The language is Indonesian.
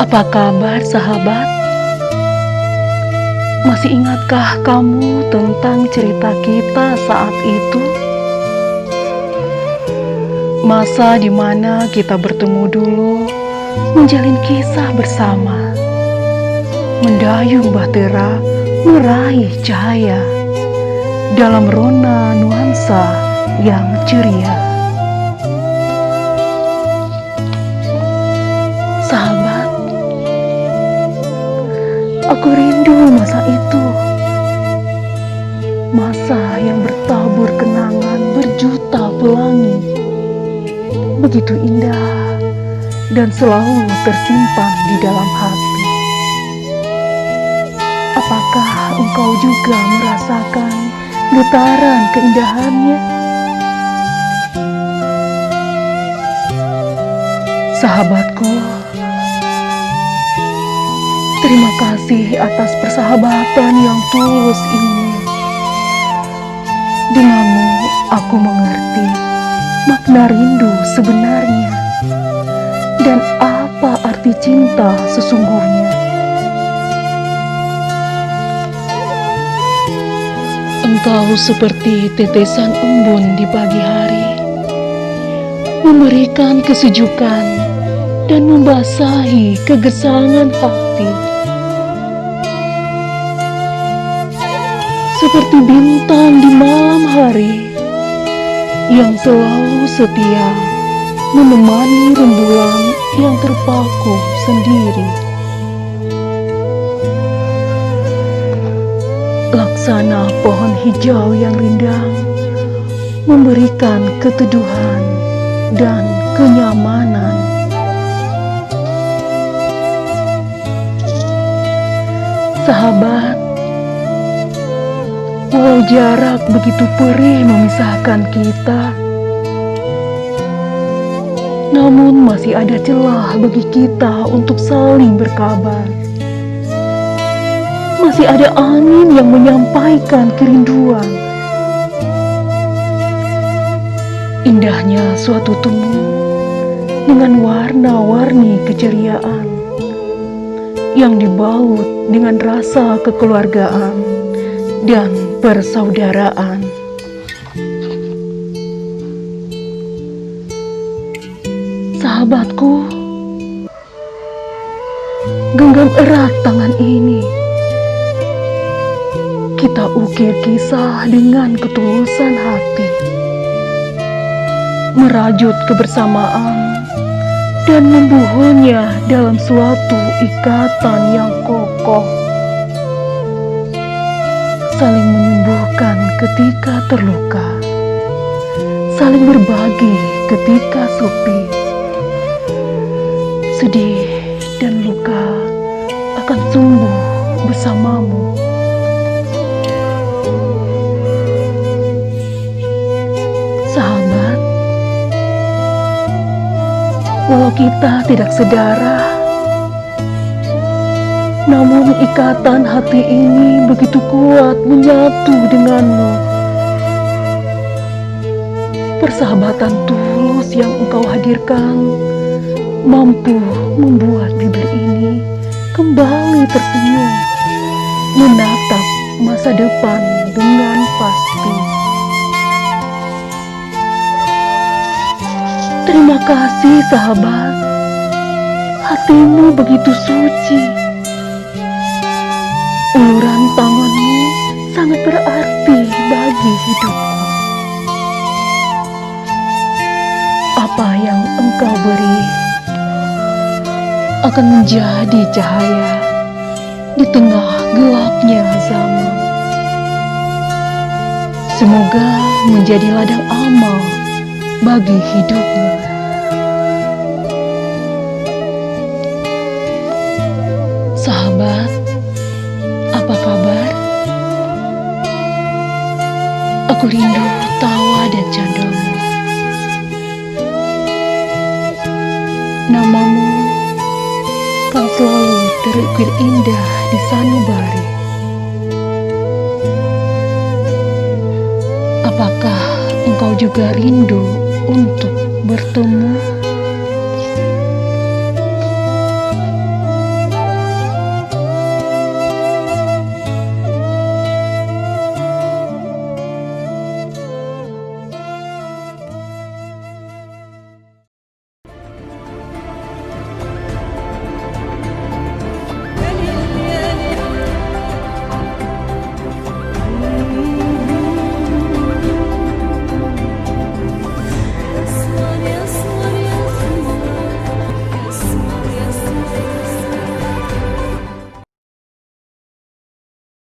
Apa kabar, sahabat? Masih ingatkah kamu tentang cerita kita saat itu? Masa di mana kita bertemu dulu, menjalin kisah bersama, mendayung bahtera, meraih cahaya dalam rona nuansa yang ceria. Sahabat, aku rindu masa itu, masa yang bertabur kenangan berjuta pelangi, begitu indah dan selalu tersimpan di dalam hati. Apakah engkau juga merasakan getaran keindahannya? Sahabatku, terima kasih atas persahabatan yang tulus ini. Denganmu aku mengerti makna rindu sebenarnya dan apa arti cinta sesungguhnya. Engkau seperti tetesan embun di pagi hari, memberikan kesejukan dan membasahi kegesangan hati. Seperti bintang di malam hari yang selalu setia menemani rembulan yang terpaku sendiri. Laksana pohon hijau yang rindang memberikan keteduhan dan kenyamanan. Sahabat, walau jarak begitu perih memisahkan kita, namun masih ada celah bagi kita untuk saling berkabar. Masih ada angin yang menyampaikan kerinduan. Indahnya suatu temu dengan warna-warni keceriaan yang dibalut dengan rasa kekeluargaan dan persaudaraan. Sahabatku, genggam erat tangan ini. Kita ukir kisah dengan ketulusan hati, merajut kebersamaan dan membuhulnya dalam suatu ikatan yang kokoh. Saling menyembuhkan ketika terluka, saling berbagi ketika sepi. Sedih dan luka akan sembuh bersamamu. Sahabat, walau kita tidak sedarah, namun ikatan hati ini begitu kuat menyatu denganmu. Persahabatan tulus yang engkau hadirkan mampu membuat bibir ini kembali tersenyum, menatap masa depan dengan pasti. Terima kasih sahabat, hatimu begitu suci. Uluran tanganmu sangat berarti bagi hidupku. Apa yang engkau beri akan menjadi cahaya di tengah gelapnya zaman. Semoga menjadi ladang amal bagi hidupmu. Sahabat, apa kabar? Aku rindu tawa dan candamu. Namamu kan selalu terukir indah di sanubari. Apakah engkau juga rindu untuk bertemu?